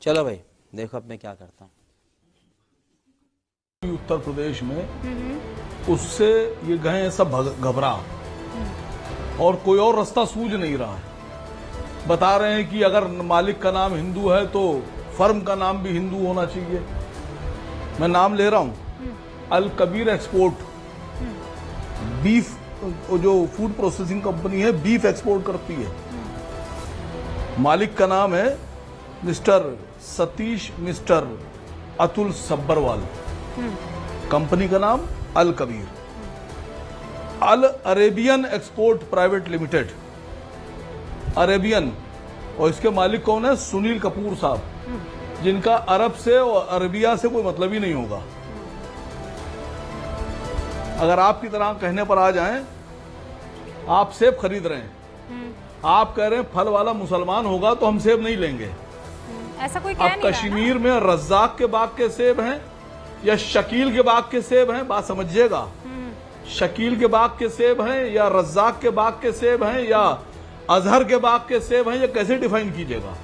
चलो भाई देखो अब मैं क्या करता हूँ। उत्तर प्रदेश में उससे ये गए हैं सब घबरा और कोई और रास्ता सूझ नहीं रहा है। बता रहे हैं कि अगर मालिक का नाम हिंदू है तो फर्म का नाम भी हिंदू होना चाहिए। मैं नाम ले रहा हूं, अल कबीर एक्सपोर्ट बीफ, जो फूड प्रोसेसिंग कंपनी है, बीफ एक्सपोर्ट करती है। मालिक का नाम है mister Satish mister Atul Sabharwal. Company का नाम Al Kabir, Al Arabian export private limited, Arabian. और इसके मालिक कौन है? सुनील कपूर साहब, जिनका अरब से और अरबिया से कोई मतलब ही नहीं होगा। अगर आपकी तरह कहने पर आ जाएं, आप सेब खरीद रहे हैं, आप कह रहे हैं फल वाला मुसलमान होगा तो हम सेब नहीं लेंगे। ऐसा कोई कह नहीं अब रहा कश्मीर में रज्जाक के बाग के सेब हैं या शकील के बाग के सेब हैं? बात समझिएगा, शकील के बाग के सेब हैं या रज्जाक के बाग के सेब हैं या अजहर के बाग के सेब हैं, ये कैसे डिफाइन कीजिएगा?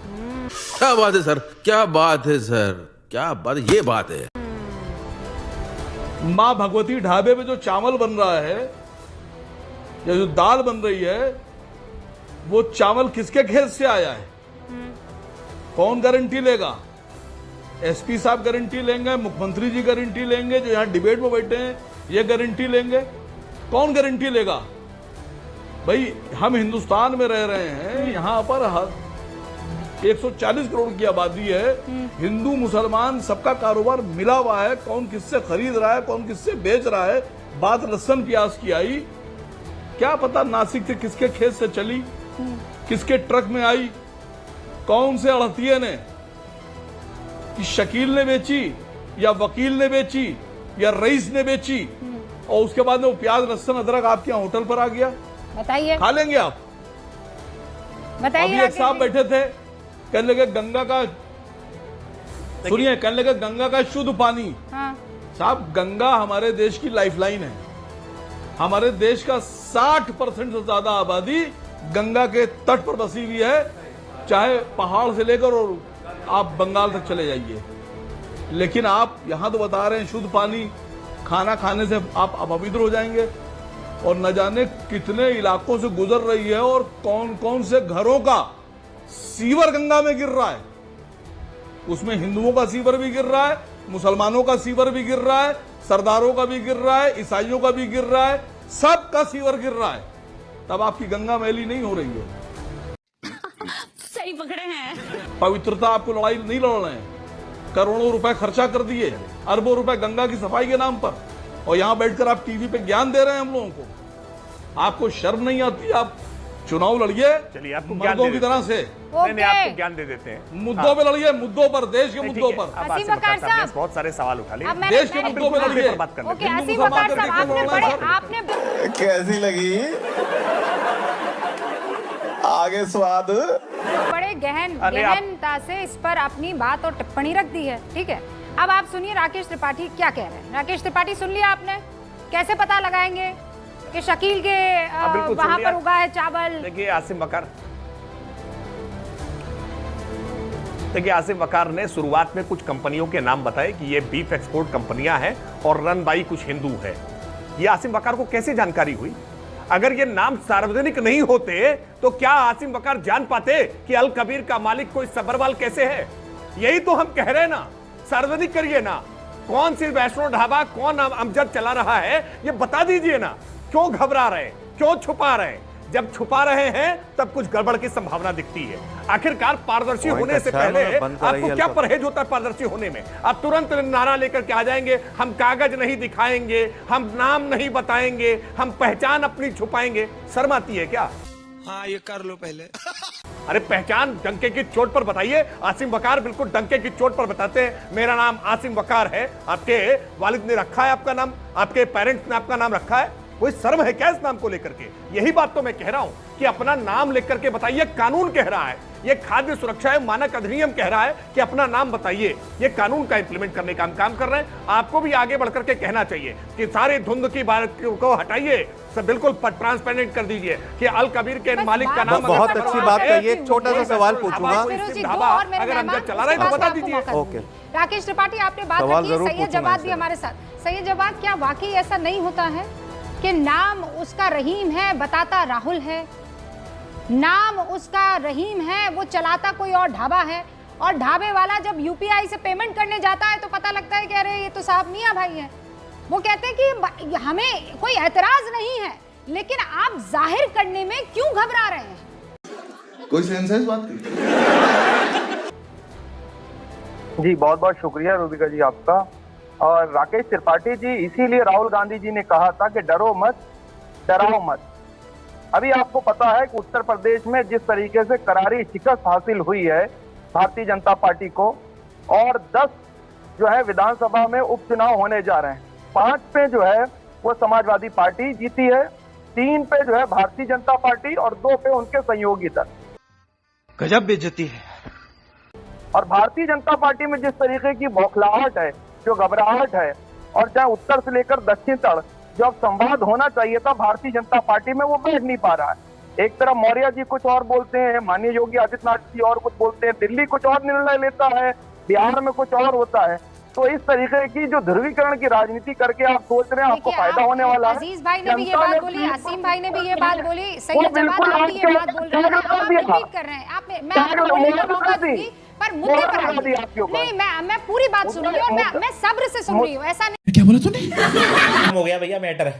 क्या बात है सर, क्या बात है सर, क्या बात, ये बात है। माँ भगवती ढाबे पे जो चावल बन रहा है या जो दाल बन रही है, वो चावल किसके खेत से आया है? कौन गारंटी लेगा? एसपी साहब गारंटी लेंगे, मुख्यमंत्री जी गारंटी लेंगे, जो यहाँ डिबेट में बैठे हैं ये गारंटी लेंगे? कौन गारंटी लेगा? भाई हम हिंदुस्तान में रह रहे हैं, यहाँ पर 140 करोड़ की आबादी है, हिंदू मुसलमान सबका कारोबार मिला हुआ है। कौन किससे खरीद रहा है, कौन किससे बेच रहा है? बात लहसुन प्याज की आई, क्या पता नासिक से किसके खेत से चली, किसके ट्रक में आई, कौन से अड़तिये ने, कि शकील ने बेची या वकील ने बेची या रईस ने बेची, और उसके बाद में वो प्याज लहसुन अदरक आपके यहाँ होटल पर आ गया। बताइए, खा लेंगे आप? बताइए। अभी एक साहब बैठे थे, कहने लगे गंगा का, सुनिए, कहने लगे गंगा का शुद्ध पानी। हाँ। साहब, गंगा हमारे देश की लाइफलाइन है। हमारे देश का 60% से ज्यादा आबादी गंगा के तट पर बसी हुई है, चाहे पहाड़ से लेकर और आप बंगाल तक चले जाइए। लेकिन आप यहां तो बता रहे हैं शुद्ध पानी, खाना खाने से आप अपवित्र हो जाएंगे, और न जाने कितने इलाकों से गुजर रही है और कौन कौन से घरों का सीवर गंगा में गिर रहा है। उसमें हिंदुओं का सीवर भी गिर रहा है, मुसलमानों का सीवर भी गिर रहा है, सरदारों का भी गिर रहा है, ईसाइयों का भी गिर रहा है, सबका सीवर गिर रहा है। तब आपकी गंगा मैली नहीं हो रही है। सही पकड़े हैं। पवित्रता आपको लड़ाई नहीं लड़ रहे हैं। करोड़ों रुपए खर्चा कर दिए, अरबों रुपए गंगा की सफाई के नाम पर, और यहां बैठकर आप टीवी पे ज्ञान दे रहे हैं हम लोगों को। आपको शर्म नहीं आती? आप चुनाव लड़िए, चलिए आपको मर्दों की तरह से। नहीं, आपको ज्ञान दे देते हैं। मुद्दों पे लड़िए, मुद्दों पर, देश के मुद्दों पर। अब असीम आसिम वकार वकार साहब ने साहब, बहुत सारे सवाल उठा लिए, देश के मुद्दों पे लड़िए। पर बात कर लेते ओके, हैं। असीम वकार साहब, आपने कैसी लगी? आगे स्वाद बड़े गहनता से इस पर अपनी बात और टिप्पणी रख दी है। ठीक है, अब आप सुनिए राकेश त्रिपाठी क्या कह रहे हैं। राकेश त्रिपाठी, सुन लिया आपने? कैसे पता लगाएंगे कि शकील के वहां पर उगा है चावल? देखिए आसिम वकार ने शुरुआत में कुछ कंपनियों के नाम बताए कि ये बीफ एक्सपोर्ट कंपनियां हैं और रन बाई कुछ हिंदू है। ये आसिम वकार को कैसे जानकारी हुई? अगर ये नाम सार्वजनिक नहीं होते तो क्या आसिम वकार जान पाते कि अल कबीर का मालिक कोई सब्बरवाल कैसे है? यही तो हम कह रहे हैं ना, सार्वजनिक करिए ना। कौन सी वैष्णो ढाबा, कौन अमजद चला रहा है, ये बता दीजिए ना। क्यों घबरा रहे हैं, क्यों छुपा रहे हैं? जब छुपा रहे हैं तब कुछ गड़बड़ की संभावना दिखती है। आखिरकार पारदर्शी होने से पहले आपको क्या परहेज होता है पारदर्शी होने में? आप तुरंत नारा लेकर के आ जाएंगे, हम कागज नहीं दिखाएंगे, हम नाम नहीं बताएंगे, हम पहचान अपनी छुपाएंगे। शर्म आती है क्या? हाँ, ये कर लो पहले। अरे पहचान डंके की चोट पर बताइए। आसिम वकार बिल्कुल डंके की चोट पर बताते हैं, मेरा नाम आसिम वकार है। आपके वालिद ने रखा है आपका नाम, आपके पेरेंट्स ने आपका नाम रखा है। कोई शर्म है क्या इस नाम को लेकर के? यही बात तो मैं कह रहा हूं कि अपना नाम लेकर के बताइए। कानून कह रहा है, ये खाद्य सुरक्षा एवं मानक अधिनियम कह रहा है कि अपना नाम बताइए। ये कानून का इंप्लीमेंट करने का हम काम कर रहे हैं। आपको भी आगे बढ़कर के कहना चाहिए कि सारे धुंध की बात को हटाइए, सब बिल्कुल ट्रांसपेरेंट कर दीजिए कि अल कबीर के मालिक का नाम। बहुत अच्छी बात कही है। छोटा सा सवाल पूछूंगा, अगर अंदर चला रहा है तो बता दीजिए। ओके राकेश त्रिपाठी, आपने बात रखी, सैयद जवाद भी हमारे साथ। सैयद जवाद, क्या वाकई ऐसा नहीं होता है कि नाम उसका रहीम है, बताता राहुल है, नाम उसका रहीम है, वो चलाता कोई और ढाबा है, और ढाबे वाला जब यूपीआई से पेमेंट करने जाता है तो पता लगता है कि अरे ये तो साहब मियां भाई है। वो कहते हैं कि हमें कोई एतराज नहीं है, लेकिन आप जाहिर करने में क्यों घबरा रहे हैं? कोई सेंस है इस बात की? जी बहुत बहुत शुक्रिया रूबिका जी आपका। और राकेश त्रिपाठी जी, इसीलिए राहुल गांधी जी ने कहा था कि डरो मत, डराओ मत। अभी आपको पता है कि उत्तर प्रदेश में जिस तरीके से करारी शिकस्त हासिल हुई है भारतीय जनता पार्टी को, और 10 जो है विधानसभा में उपचुनाव होने जा रहे हैं, 5 पे जो है वो समाजवादी पार्टी जीती है, 3 पे जो है भारतीय जनता पार्टी, और 2 पे उनके सहयोगी दल। गजब बेइज्जती है। और भारतीय जनता पार्टी में जिस तरीके की बौखलाहट है, जो घबराहट है, और चाहे उत्तर से लेकर दक्षिण तक जो अब संवाद होना चाहिए था भारतीय जनता पार्टी में, वो बैठ नहीं पा रहा है। एक तरफ मौर्य जी कुछ और बोलते हैं, माननीय योगी आदित्यनाथ जी और कुछ बोलते हैं, दिल्ली कुछ और निर्णय लेता है, बिहार में कुछ और होता है। तो इस तरीके की जो ध्रुवीकरण की राजनीति करके आप सोच रहे हैं आपको फायदा होने वाला है। अजीज भाई ने भी ये बात बोली, आसिम भाई ने भी ये बात बोली, सैयद जवाद आप भी ये बात बोल रहे हैं, आप रिपीट कर रहे हैं। आप, मैं आपको बोलने का मौका दूंगी, पर मुद्दे पर आइए। नहीं, मैं पूरी बात सुन रही हूँ और मैं सब्र से सुन रही हूँ, ऐसा नहीं। क्या बोला तूने? हो गया भैया मैटर।